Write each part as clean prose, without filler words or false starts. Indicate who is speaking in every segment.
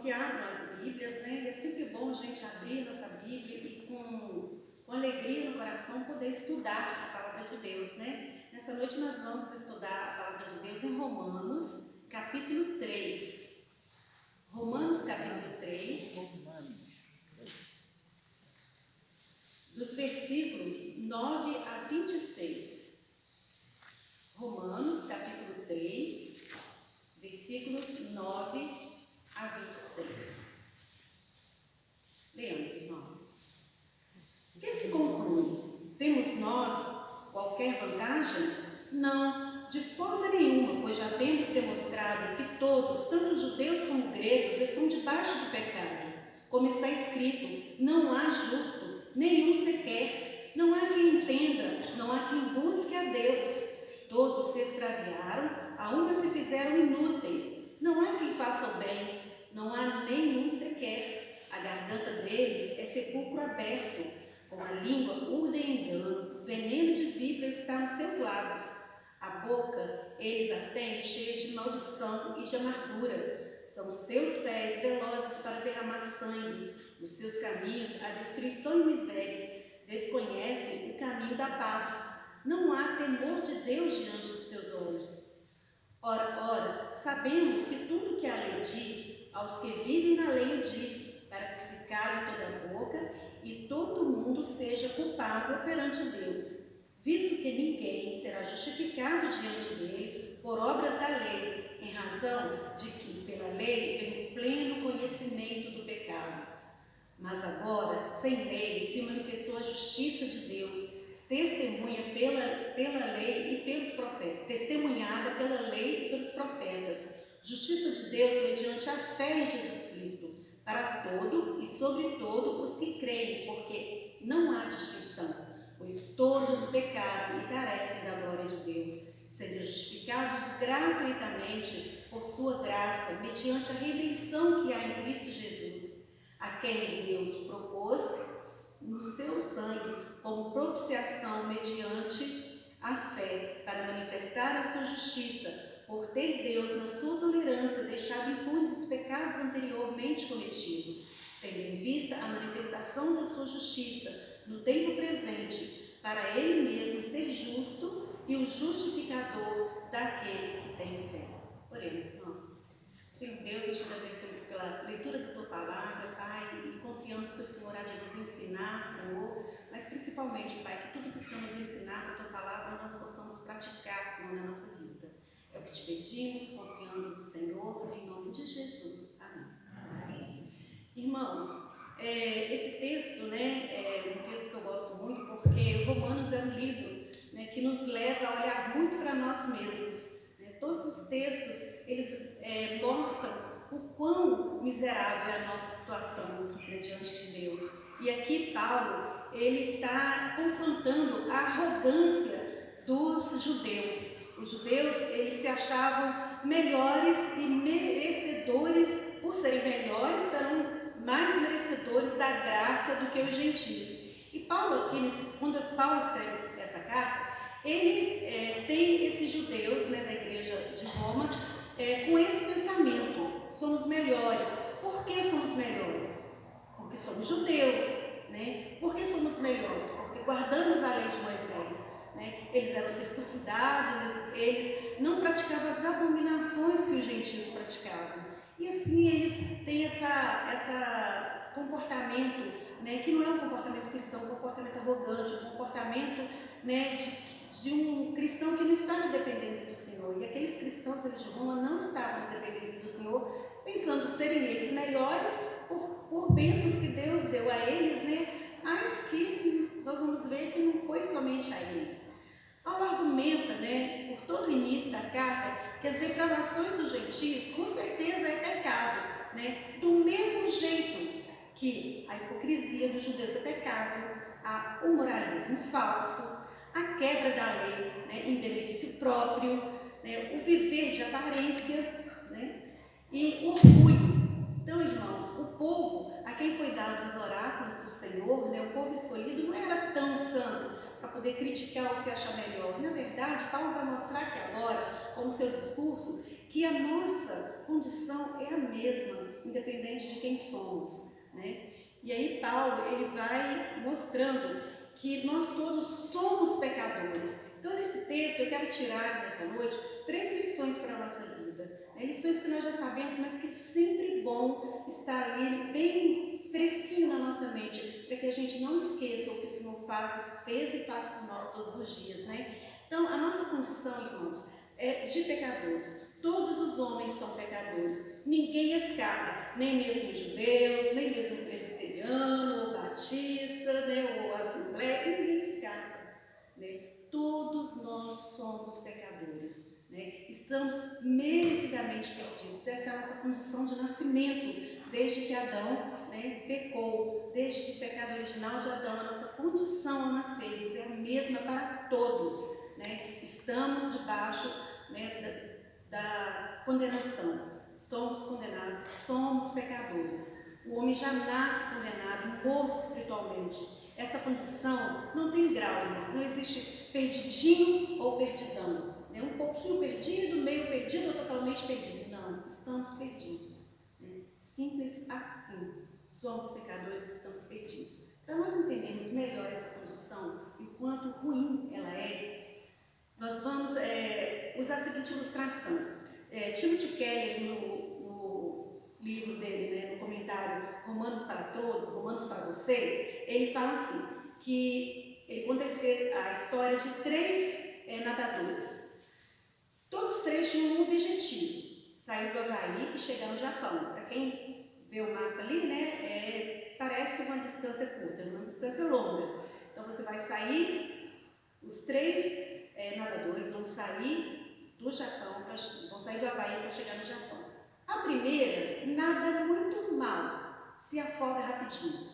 Speaker 1: que abram as Bíblias, né? E é sempre bom a gente abrir nossa Bíblia e com alegria no coração poder estudar a palavra de Deus, né? Nessa noite nós vamos estudar a palavra de Deus em Romanos, capítulo 3. Romanos, capítulo 3, dos versículos 9 a 26. Romanos, capítulo 3, versículos 9 a 26. Leamos, irmãos. Que se conclui? Temos nós qualquer vantagem? Não, de forma nenhuma, pois já temos demonstrado que todos, tanto judeus como gregos, estão debaixo do pecado. Como está escrito, não há justo, nenhum sequer. Não há quem entenda, não há quem busque a Deus. Todos se extraviaram, a uma se fizeram inúteis. Não há quem faça o bem, não há nenhum sequer. A garganta deles é sepulcro aberto, com a língua urdem engano, veneno de víbora está nos seus lábios. A boca eles a têm cheia de maldição e de amargura. São seus pés velozes para derramar sangue. Nos seus caminhos há destruição e miséria. Desconhecem o caminho da paz. Não há temor de Deus diante de seus olhos. Ora, sabemos que tudo que a lei diz, aos que vivem na lei diz, para que se cale toda a boca e todo mundo seja culpável perante Deus, visto que ninguém será justificado diante dele por obras da lei, em razão de que pela lei vem o pleno conhecimento do pecado. Mas agora, sem lei, se manifestou a justiça de Deus, testemunha pela lei e pelos profetas, testemunhada pela lei e pelos profetas, justiça de Deus mediante a fé em Jesus Cristo, para todo e sobre todo os que creem, porque não há distinção, pois todos pecaram e carecem da glória de Deus, sendo justificados gratuitamente por sua graça, mediante a redenção que há em Cristo Jesus, a quem Deus propôs no seu sangue como propiciação mediante a fé, para manifestar a sua justiça, por ter Deus, na sua tolerância, deixado impunes os pecados anteriormente cometidos, tendo em vista a manifestação da sua justiça no tempo presente, para ele mesmo ser justo e o justificador daquele que tem fé. Oremos, irmãos. Senhor Deus, eu te agradeço pela leitura da tua palavra, Pai, e confiamos que o Senhor há de nos ensinar, Senhor, mas principalmente, Pai, que tudo que o Senhor nos ensinar na tua palavra nós possamos praticar, Senhor, na nossa vida. É o que te pedimos, confiando no Senhor, em nome de Jesus. Amém. Amém. Irmãos, esse texto, é um texto que eu gosto muito, porque Romanos é um livro, que nos leva a olhar muito para nós mesmos. Todos os textos, eles mostram o quão miserável é a nossa situação diante de Deus. E aqui Paulo, ele está confrontando a arrogância dos judeus. Os judeus, eles se achavam melhores e merecedores, por serem melhores, serão mais merecedores da graça do que os gentios. E Paulo aqui, quando Paulo escreve essa carta, ele tem esses judeus, da igreja de Roma, com esse pensamento: somos melhores. Por que somos melhores? Porque somos judeus. Por que somos melhores? Porque guardamos a lei de Moisés. Eles eram circuncidados, eles não praticavam as abominações que os gentios praticavam. E assim eles têm esse comportamento, que não é um comportamento cristão, um comportamento arrogante, um comportamento de um cristão que não está na dependência do Senhor. E aqueles cristãos de Roma não estavam na dependência do Senhor, pensando serem eles melhores por bênçãos que Deus deu a eles, mas que nós vamos ver que não foi somente a eles. Paulo argumenta, por todo o início da carta, que as depravações dos gentios com certeza é pecado, do mesmo jeito que a hipocrisia dos judeus é pecado, o moralismo falso, a quebra da lei, em benefício próprio, o viver de aparência, e o orgulho. Então, irmãos, o povo a quem foi dado os oráculos do Senhor, o povo escolhido, não era tão santo para poder criticar ou se achar melhor. Na verdade, Paulo vai mostrar que agora, com o seu discurso, que a nossa condição é a mesma, independente independente de quem somos, né? E aí Paulo, ele vai mostrando que nós todos somos pecadores. Então, nesse texto, eu quero tirar nessa noite 3 lições para a nossa vida, né? Lições que nós já sabemos, mas que sempre é bom estar ali bem fresquinho na nossa mente, para que a gente não esqueça o que o Senhor fez e faz por nós todos os dias, né? Então, a nossa condição, irmãos, é de pecadores. Todos os homens são pecadores. Ninguém escapa, nem mesmo os judeus, nem mesmo o presbiteriano, ou batista, né, ou assembleia, ninguém escapa, né? Todos nós somos pecadores, né? Estamos merecidamente perdidos. Essa é a nossa condição de nascimento, desde que Adão, né, pecou, desde o pecado original de Adão. A nossa condição ao nascermos é a mesma para todos, né? Estamos debaixo, né, da condenação. Somos condenados, somos pecadores. O homem já nasce condenado, morto espiritualmente. Essa condição não tem grau, não existe perdidinho ou perdidão, né? Um pouquinho perdido, meio perdido ou totalmente perdido. Não, estamos perdidos, né? Simples assim. Somos pecadores, estamos perdidos. Para nós entendermos melhor essa condição e o quanto ruim ela é, nós vamos usar a seguinte ilustração. Timothy Keller, no livro dele, né, no comentário Romanos para Todos, Romanos para Você, ele fala assim, que ele conta a história de 3 nadadores. Todos 3 tinham um objetivo: sair do Havaí e chegar no Japão. Para quem vê o mapa ali, né, parece uma distância curta, uma distância longa. Então você vai sair, os 3 nadadores vão sair do Japão, vão sair do Havaí para chegar no Japão. A primeira nada muito mal, se afoga rapidinho.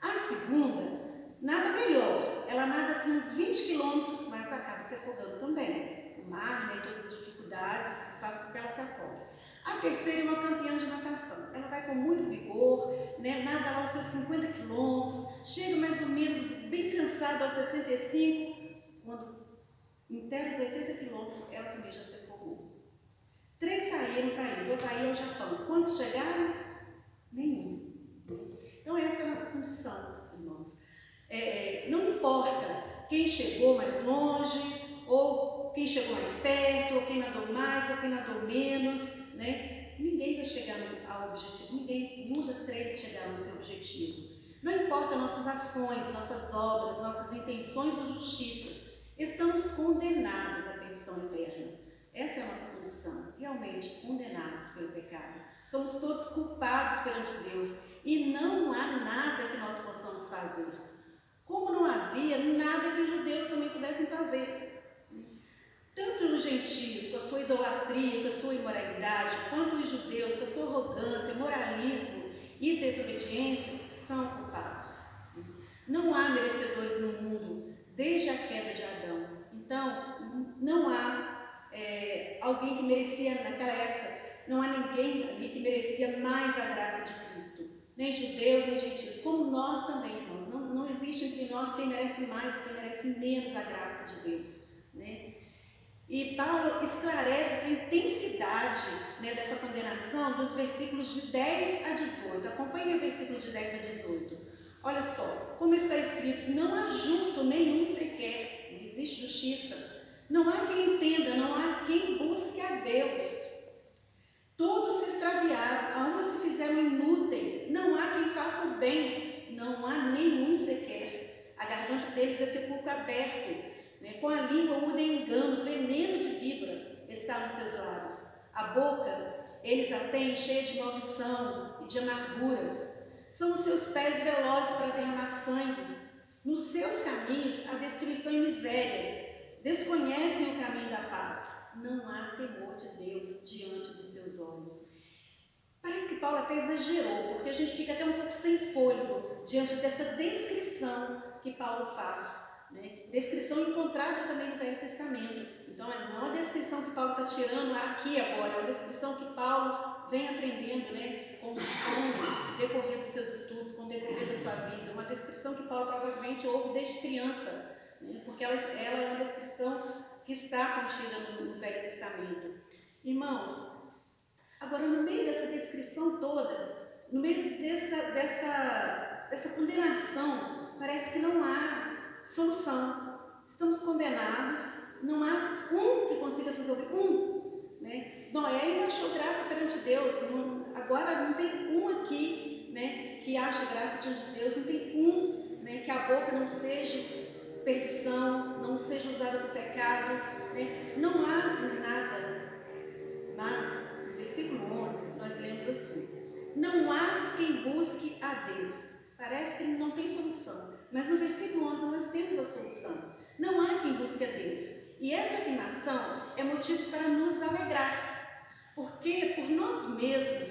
Speaker 1: A segunda nada melhor, ela nada assim uns 20 quilômetros, mas acaba se afogando também. O mar, né, todas as dificuldades faz com que ela se afogue. A terceira é uma campeã de natação. Ela vai com muito vigor, né, nada lá os seus 50 quilômetros, chega mais ou menos bem cansada aos 65, quando inteira os 80 quilômetros, ela também já se afogou. 3 saíram para ir do Havaí ao Japão. Quantos chegaram? Nenhum. Então essa é a nossa condição, irmãos. Não importa quem chegou mais longe, ou quem chegou mais perto, ou quem nadou mais, ou quem nadou menos, né? Ninguém vai chegar ao objetivo, nenhum das 3 chegaram ao seu objetivo. Não importa nossas ações, nossas obras, nossas intenções ou justiças, estamos condenados à perdição eterna. Essa é a nossa condição, realmente condenados pelo pecado. Somos todos culpados perante Deus e não há nada que nós possamos fazer. Como não havia nada que os judeus também pudessem fazer. Tanto os gentios, com a sua idolatria, com a sua imoralidade, quanto os judeus, com a sua arrogância, moralismo e desobediência, são culpados. Não há merecedores no mundo desde a queda de Adão. Então, não há alguém que merecia, naquela época, não há ninguém ali que merecia mais a graça de Cristo. Nem judeus, nem gentios, como nós também, irmãos. Não existe entre nós quem merece mais ou quem merece menos a graça de Deus, né? E Paulo esclarece essa intensidade, né, dessa condenação dos versículos de 10 a 18. Acompanhe o versículo de 10 a 18. Olha só, como está escrito: não há justo nenhum sequer, não existe justiça. Não há quem entenda, não há quem busque a Deus. Todos se extraviaram, a uma se fizeram inúteis. Não há quem faça o bem, não há nenhum sequer. A garganta deles é sepulcro aberto, né? Com a língua muda em engano, veneno de víbora está nos seus lábios. A boca eles a têm cheia de maldição e de amargura. São os seus pés velozes para derramar sangue. Nos seus caminhos há destruição e miséria. Desconhecem o caminho da paz. Não há temor de Deus diante dos seus olhos. Parece que Paulo até exagerou, porque a gente fica até um pouco sem fôlego diante dessa descrição que Paulo faz, né? Descrição encontrada também no Velho Testamento. Então, não é uma descrição que Paulo está tirando aqui agora, é uma descrição que Paulo vem aprendendo, né, com o decorrer dos seus estudos, com o decorrer da sua vida. Uma descrição que Paulo provavelmente ouve desde criança, porque ela é uma descrição que está contida no Velho Testamento. Irmãos, agora no meio dessa descrição toda, no meio dessa condenação, parece que não há solução. Estamos condenados, não há um que consiga resolver, né? Noé ainda achou graça perante Deus, agora não tem um aqui, né, que acha graça diante de Deus, não tem um, né, que a boca não seja perdição, não seja usada do pecado, né? Não há nada. Mas, no versículo 11, nós lemos assim: não há quem busque a Deus. Parece que não tem solução, mas no versículo 11 nós temos a solução. Não há quem busque a Deus. E essa afirmação é motivo para nos alegrar, porque por nós mesmos,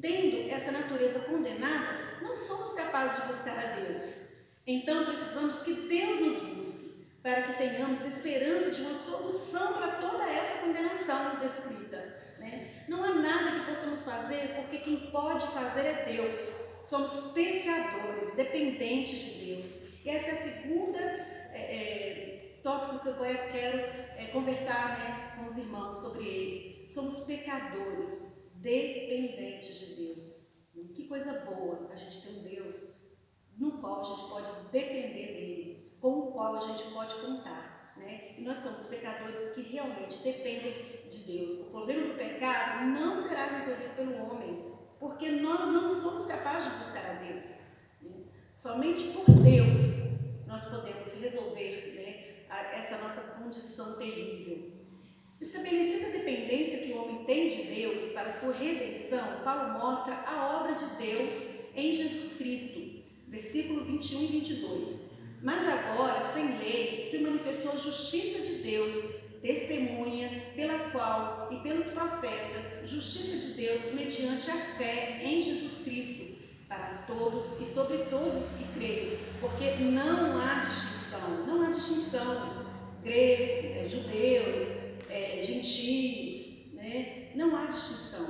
Speaker 1: tendo essa natureza condenada, não somos capazes de buscar a Deus. Então precisamos que Deus nos busque, para que tenhamos esperança de uma solução para toda essa condenação descrita, né? Não há nada que possamos fazer, porque quem pode fazer é Deus. Somos pecadores, dependentes de Deus. E essa é a segunda tópico que eu quero conversar, né, com os irmãos sobre ele. Somos pecadores, dependentes de Deus. Que coisa boa a gente ter um Deus no qual a gente pode depender dele, com o qual a gente pode contar, né? E nós somos pecadores que realmente dependem de Deus. O problema do pecado não será resolvido pelo homem, porque nós não somos capazes de buscar a Deus, né? Somente por Deus nós podemos resolver, né, essa nossa condição terrível. Estabelecida a dependência que o homem tem de Deus para sua redenção, Paulo mostra a obra de Deus em Jesus Cristo, versículo 21 e 22. Mas agora, sem lei, se manifestou a justiça de Deus, testemunha pela qual e pelos profetas, justiça de Deus mediante a fé em Jesus Cristo, para todos e sobre todos os que creem, porque não há distinção, gregos, judeus, gentios, né? Não há distinção.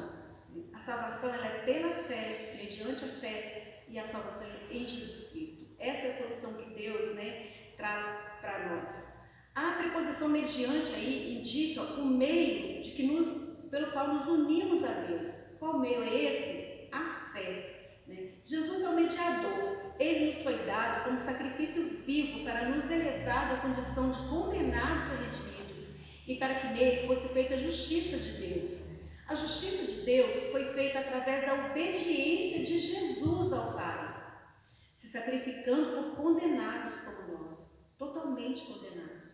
Speaker 1: A salvação ela é pela fé, mediante a fé, e a salvação é em Jesus Cristo. Essa é a solução que Deus, né, traz para nós. A preposição mediante aí indica o meio pelo qual nos unimos a Deus. Qual meio é esse? A fé, né? Jesus é o mediador. Ele nos foi dado como sacrifício vivo para nos elevar da condição de condenados e redimidos, e para que nele fosse feita a justiça de Deus. A justiça de Deus foi feita através da obediência de Jesus ao Pai, se sacrificando por condenados como nós, totalmente condenados.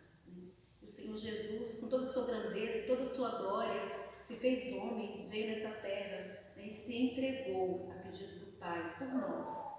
Speaker 1: O Senhor Jesus, com toda a sua grandeza, toda a sua glória, se fez homem, veio nessa terra, né, e se entregou a pedido do Pai por nós.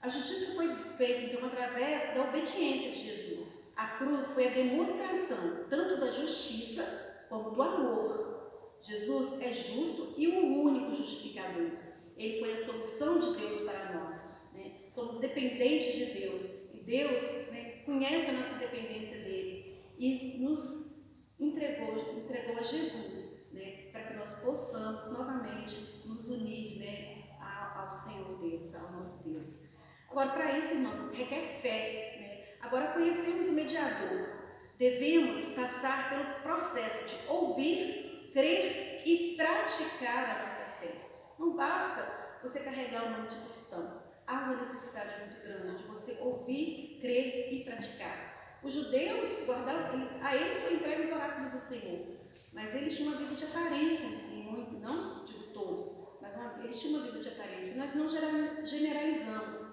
Speaker 1: A justiça foi feita, então, através da obediência de Jesus. A cruz foi a demonstração tanto da justiça como do amor. Jesus é justo e o único justificador. Ele foi a solução de Deus para nós, né? Somos dependentes de Deus e Deus, né, conhece a nossa dependência dele e nos entregou a Jesus, né, para que nós possamos novamente nos unir, né, ao Senhor Deus, ao nosso Deus. Agora, para isso, irmãos, requer fé, né? Agora conhecemos o mediador. Devemos passar pelo processo de ouvir, crer e praticar a nossa fé. Não basta você carregar o nome de cristão. Há uma necessidade muito grande de você ouvir, crer e praticar. Os judeus guardavam, a eles foi entregue os oráculos do Senhor, mas eles tinham uma vida de aparência, não digo todos, mas eles tinham uma vida de aparência. Nós não generalizamos,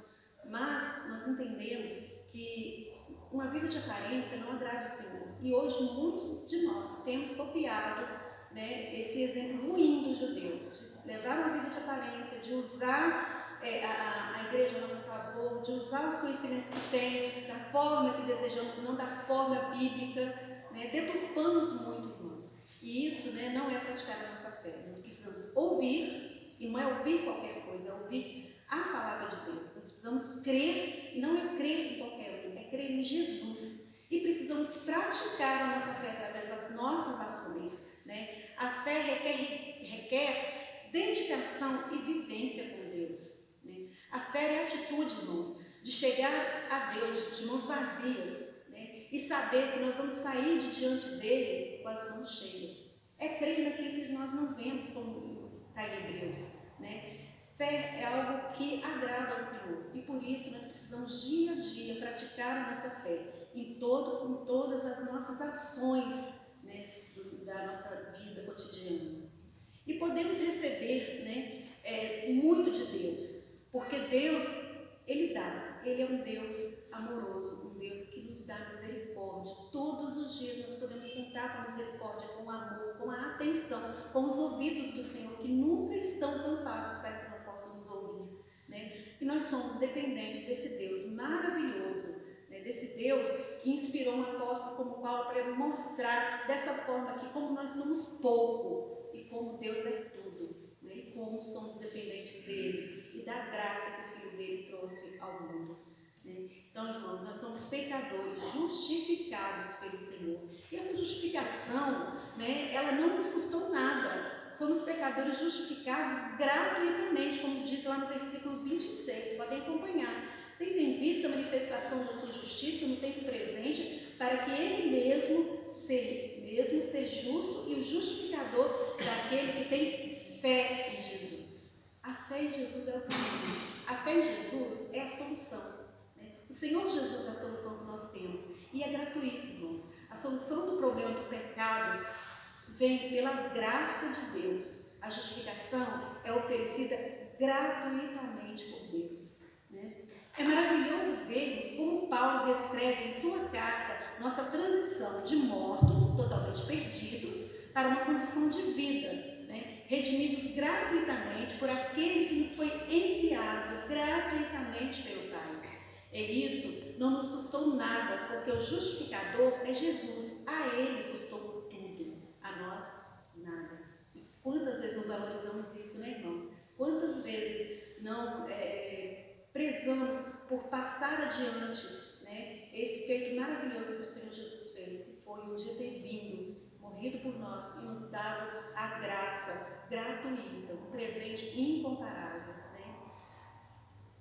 Speaker 1: mas nós entendemos que uma vida de aparência não agrada o Senhor. E hoje muitos de nós temos copiado, né, esse exemplo ruim dos judeus, de levar uma vida de aparência, de usar a igreja a nosso favor, de usar os conhecimentos que tem, da forma que desejamos, não da forma bíblica, né, deturpamos muito, irmãos. E isso, né, não é praticar a nossa fé. Nós precisamos ouvir, e não é ouvir qualquer coisa, é ouvir a palavra de Deus. Nós precisamos crer, e não é crer em qualquer um, é crer em Jesus. E precisamos praticar a nossa fé através das nossas ações, né? A fé requer dedicação e vivência com Deus, né? A fé é a atitude, irmãos, de chegar a Deus de mãos vazias, né? E saber que nós vamos sair de diante dele com as mãos cheias. É crer naquilo que nós não vemos, como está em Hebreus, né? praticar a nossa fé em todas as nossas ações, né, da nossa vida cotidiana. E podemos receber, né, muito de Deus, porque Deus, Ele dá, Ele é um Deus amoroso, um Deus que nos dá misericórdia. Todos os dias nós podemos contar com a misericórdia, com o amor, com a atenção, com os ouvidos do Senhor, que nunca estão tampados para que não possam nos ouvir, né? E nós somos dependentes desse Deus maravilhoso, né? Desse Deus que inspirou um apóstolo como Paulo para mostrar dessa forma que como nós somos pouco e como Deus é tudo, né? E como somos dependentes dele e da graça que o Filho dele trouxe ao mundo, né? Então, irmãos, nós somos pecadores justificados pelo Senhor. E essa justificação, né, ela não nos custou nada. Somos pecadores justificados gratuitamente, como diz lá no versículo 26. Podem acompanhar. Tendo em vista a manifestação da sua justiça no tempo presente, para que Ele mesmo ser justo e o justificador daquele que tem fé em Jesus. A fé em Jesus é o caminho. A fé em Jesus é a solução. O Senhor Jesus é a solução que nós temos e é gratuito, irmãos. A solução do problema do pecado vem pela graça de Deus. A justificação é oferecida gratuitamente por Deus, né? É maravilhoso vermos como Paulo descreve em sua carta nossa transição de mortos, totalmente perdidos, para uma condição de vida, né? Redimidos gratuitamente por aquele que nos foi enviado gratuitamente pelo Pai. E isso não nos custou nada, porque o justificador é Jesus. A Ele custou tudo, a nós nada. E quantas vezes não valorizamos isso, né, irmãos? Quantas vezes não prezamos por passar adiante, né, esse feito maravilhoso que o Senhor Jesus fez, que foi um dia ter vindo, morrido por nós e nos dado a graça gratuita, um presente incomparável.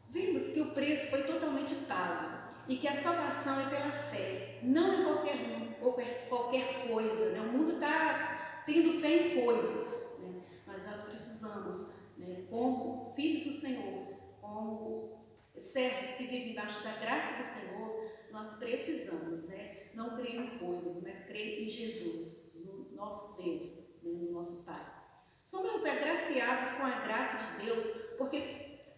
Speaker 1: Vimos que o preço foi totalmente pago e que a salvação é pela fé, não em qualquer coisa, né? O mundo está tendo fé em coisas, né? Mas nós precisamos, né, como filhos do Senhor, como servos que vivem embaixo da graça do Senhor, nós precisamos, né, não crer em coisas, mas crer em Jesus, no nosso Deus, né, no nosso Pai. Somos agraciados com a graça de Deus,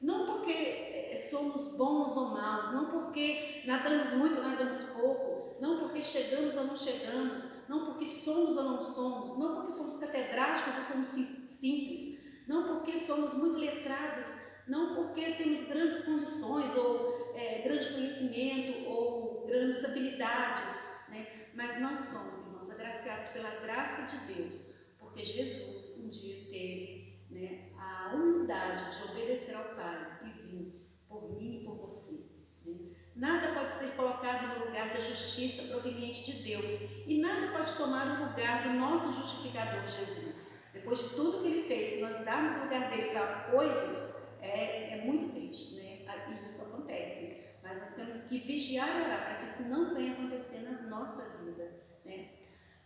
Speaker 1: não porque somos bons ou maus, não porque nadamos muito ou nadamos pouco, não porque chegamos ou não chegamos, não porque somos ou não somos, não porque somos catedráticos ou somos simples, não porque somos muito letrados, não porque temos grandes condições ou grande conhecimento ou grandes habilidades, né? Mas nós somos, irmãos, agraciados pela graça de Deus, porque Jesus um dia teve, né, a humildade de obedecer ao Pai e vir por mim e por você, né? Nada pode ser colocado no lugar da justiça proveniente de Deus e nada pode tomar o lugar do nosso justificador Jesus. Depois de tudo que Ele fez, se nós darmos o lugar dele para coisas, é muito triste, né? E isso acontece, mas nós temos que vigiar e orar para que isso não venha acontecer na nossa vida, né?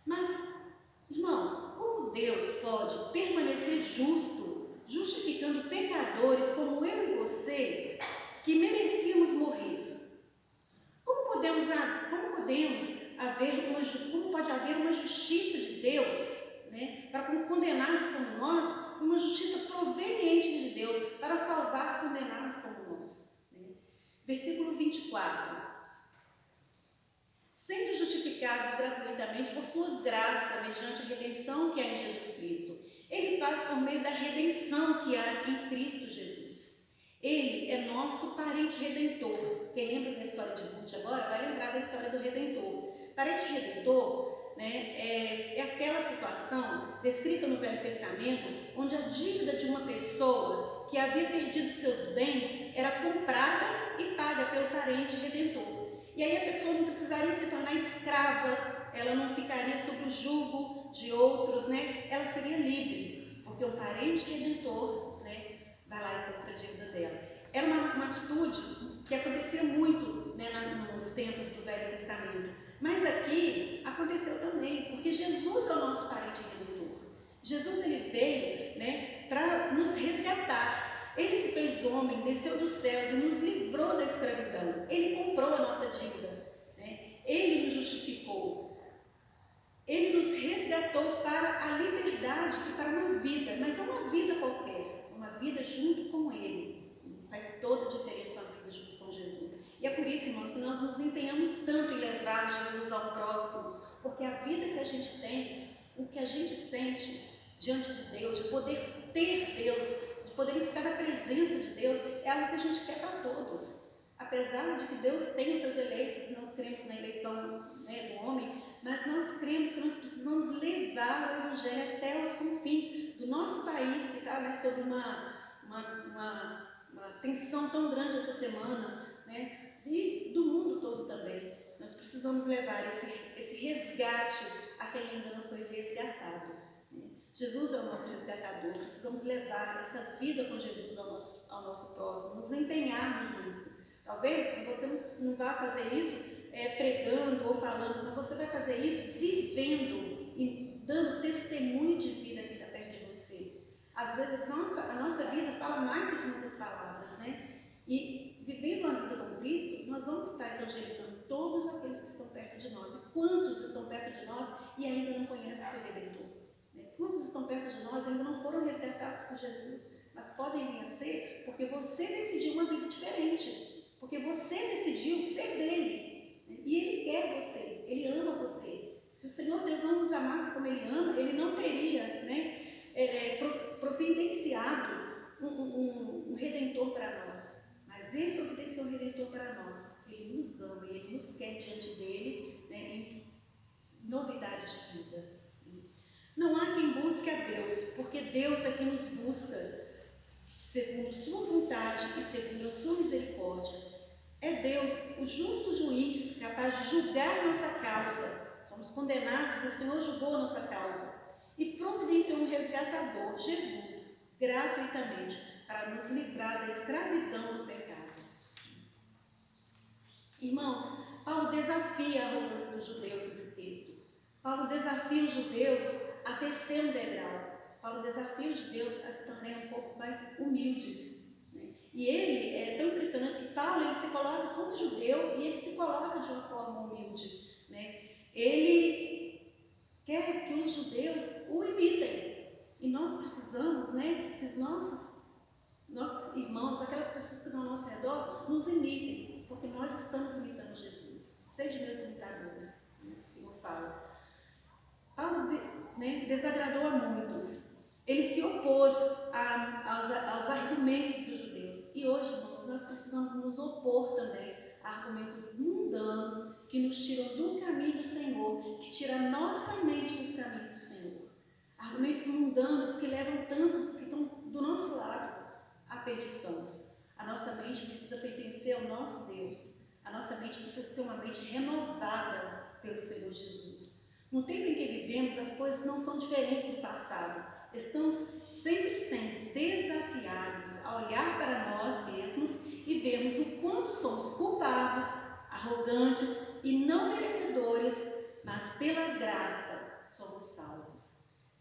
Speaker 1: Mas, irmãos, como Deus pode permanecer justo, justificando pecadores como eu e você, que merecíamos morrer? Como pode haver uma justiça de Deus, né, para condenar-nos como nós, uma justiça proveniente de Deus para salvar condenados como nós, né? Versículo 24. Sendo justificados gratuitamente por sua graça, mediante a redenção que há em Jesus Cristo. Ele faz por meio da redenção que há em Cristo Jesus. Ele é nosso parente redentor. Quem lembra da história de Ruth agora, vai lembrar da história do redentor. Parente redentor, né, é aquela situação descrita no Velho Testamento, onde a dívida de uma pessoa que havia perdido seus bens era comprada e paga pelo parente redentor. E aí a pessoa não precisaria se tornar escrava, ela não ficaria sob o jugo de outros, né? Ela seria livre, porque o parente redentor, né, vai lá e compra a dívida dela. Era uma atitude que acontecia muito, né, nos tempos do Velho Testamento. Mas aqui aconteceu também, porque Jesus é o nosso parente redentor. Jesus, ele veio, né, para nos resgatar. Ele se fez Deus, homem, desceu dos céus e nos livrou da escravidão. Ele comprou a nossa dívida, né? Ele nos justificou. Ele nos resgatou para a liberdade e para uma vida, mas não uma vida qualquer, uma vida junto com Ele. Faz toda a diferença uma vida junto com Jesus. E é por isso, irmãos, que nós nos empenhamos tanto em levar Jesus ao próximo, porque a vida que a gente tem, o que a gente sente diante de Deus, de poder ter Deus, de poder estar na presença de Deus, é algo que a gente quer para todos. Apesar de que Deus tem os seus eleitos, nós cremos na eleição, né, do homem, mas nós cremos que nós precisamos levar o Evangelho até os confins do nosso país, que está, né, sob uma tensão tão grande essa semana, né, e do mundo todo também. Nós precisamos levar esse resgate a quem ainda não foi resgatado. Jesus é o nosso resgatador, precisamos levar essa vida com Jesus ao nosso próximo, nos empenharmos nisso. Talvez você não vá fazer isso pregando ou falando, mas você vai fazer isso vivendo e dando testemunho de vida que está perto de você. Às vezes a nossa vida fala mais do que muitas palavras, né? E vivendo a vida com Cristo, nós vamos estar evangelizando todos aqueles que estão perto de nós. E quantos estão perto de nós e ainda não conhecem o seu Redentor? Quantos estão perto de nós e ainda não foram resgatados por Jesus, mas podem vir a ser porque você decidiu uma vida diferente, porque você decidiu ser dele, e ele quer você, ele ama você. Se o Senhor Deus não nos amasse como ele ama, ele não teria, né, providenciado um Redentor para nós, mas ele providenciou um Redentor para nós, ele nos ama e ele nos quer diante dele, né, em novidade de vida. Não há quem busque a Deus, porque Deus é quem nos busca, segundo sua vontade e segundo a sua misericórdia. É Deus, o justo juiz, capaz de julgar nossa causa. Somos condenados, o Senhor julgou nossa causa. E providenciou um resgatador, Jesus, gratuitamente, para nos livrar da escravidão do pecado. Irmãos, Paulo desafia a arrogância dos judeus nesse texto. Paulo desafia os judeus a descer um degrau. Paulo desafia os judeus a se tornarem um pouco mais humildes, né? E ele é tão impressionante que Paulo ele se coloca como judeu e ele se coloca de uma forma humilde, né? Ele quer que os judeus o imitem. E nós precisamos, né, que os nossos irmãos, aquelas pessoas que estão ao nosso redor, nos imitem, porque nós estamos imitando Jesus. Sede meus imitadores, né, o Senhor fala. Paulo, né, desagradou a muitos. Ele se opôs aos argumentos dos judeus. E hoje, irmãos, nós precisamos nos opor também a argumentos mundanos que nos tiram do caminho do Senhor, que tiram a nossa mente dos caminhos do Senhor. Argumentos mundanos que levam tantos que estão do nosso lado à perdição. A nossa mente precisa pertencer ao nosso Deus. A nossa mente precisa ser uma mente renovada pelo Senhor Jesus. No tempo em que vivemos, as coisas não são diferentes do passado. Estamos sempre sendo desafiados a olhar para nós mesmos e vermos o quanto somos culpados, arrogantes e não merecedores, mas pela graça somos salvos.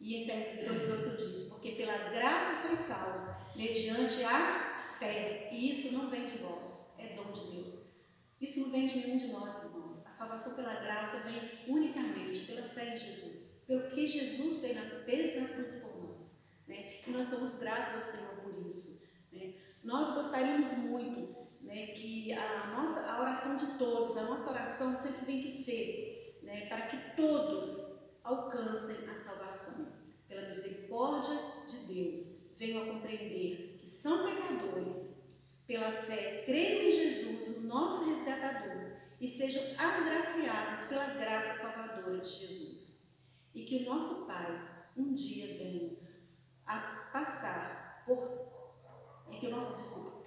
Speaker 1: E Efésios 2:8 diz, porque pela graça sois salvos, mediante a fé, e isso não vem de vós, é dom de Deus. Isso não vem de nenhum de nós, irmãos. A salvação pela graça vem unicamente pela fé em Jesus, pelo que Jesus fez na cruz por nós, né? E nós somos gratos ao Senhor por isso, né? Nós gostaríamos muito, né, que a oração de todos, a nossa oração sempre tem que ser, né, para que todos alcancem a salvação, pela misericórdia de Deus, venham a compreender que são pecadores, pela fé, creiam em Jesus, o nosso resgatador, e sejam agraciados pela graça salvadora de Jesus. E que o nosso Pai um dia venha a passar por... que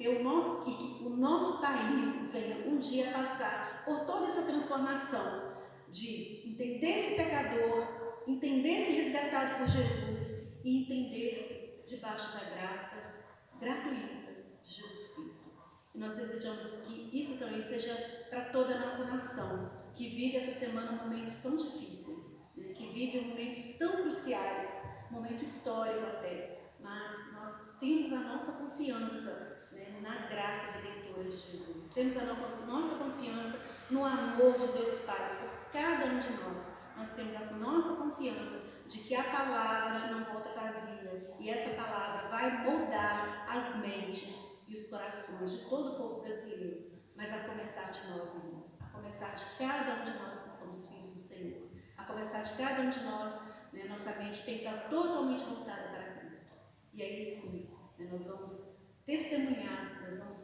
Speaker 1: o nosso país venha um dia a passar por toda essa transformação de entender esse pecador, entender-se resgatado por Jesus e entender-se debaixo da graça gratuita de Jesus Cristo. E nós desejamos que isso também seja para toda a nossa nação, que vive essa semana momentos tão difíceis, né? Que vive momentos tão cruciais, momento histórico até, mas nós temos a nossa confiança, né, na graça redentora de Jesus. Temos a nossa confiança no amor de Deus Pai por cada um de nós. Nós temos a nossa confiança de que a palavra não volta vazia e essa palavra vai moldar as mentes e os corações de todo o povo brasileiro, mas a começar de nós, irmãos, a começar de cada um de nós que somos filhos do Senhor, a começar de cada um de nós, né, nossa mente tem que estar totalmente voltada para Cristo. E aí sim, né, nós vamos testemunhar, nós vamos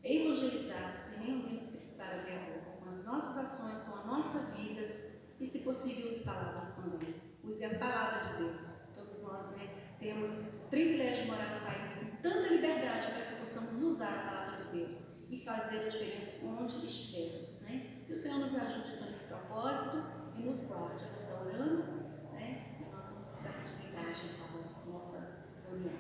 Speaker 1: evangelizar, sem nenhum menos precisar abrir a boca, com as nossas ações, com a nossa vida, e se possível use palavras também. Use a palavra de Deus. Todos nós, né, temos o privilégio de morar num país com tanta liberdade para que possamos usar a palavra de Deus e fazer a diferença onde estivermos, né? Que o Senhor nos ajude com esse propósito e nos guarde. Ela está orando, né? E nós vamos dar continuidade à nossa reunião.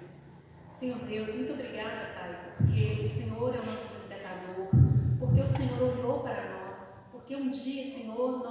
Speaker 1: Senhor Deus, muito obrigada, Pai, porque o Senhor é o nosso resgatador, porque o Senhor olhou para nós, porque um dia, Senhor,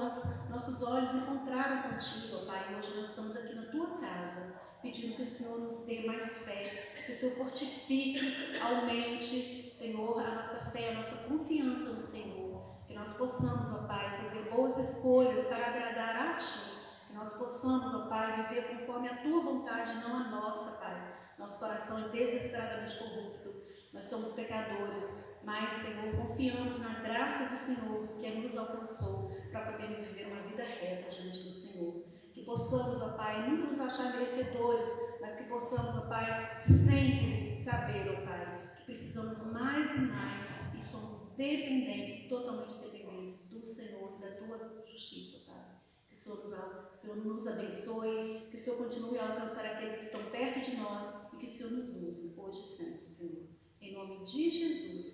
Speaker 1: nossos olhos encontraram contigo, Pai, e hoje nós estamos aqui na tua casa, pedindo que o Senhor nos dê mais fé, que o Senhor fortifique, aumente, Senhor, a nossa fé, a nossa confiança no Senhor, que nós possamos, ó Pai, fazer boas escolhas para agradar a Ti, que nós possamos, ó Pai, viver conforme a Tua vontade, não a nossa, Pai. Nosso coração é desesperadamente corrupto, nós somos pecadores, mas, Senhor, confiamos na graça do Senhor que nos alcançou para podermos viver uma vida reta diante do Senhor. Que possamos, ó Pai, nunca nos achar merecedores, mas que possamos, ó Pai, sempre saber, ó Pai, que precisamos mais e mais e somos dependentes, totalmente dependentes do Senhor e da Tua justiça, Pai. Que o Senhor nos abençoe, que o Senhor continue a alcançar aqueles que estão perto de nós e que o Senhor nos use hoje e sempre, Senhor. Em nome de Jesus.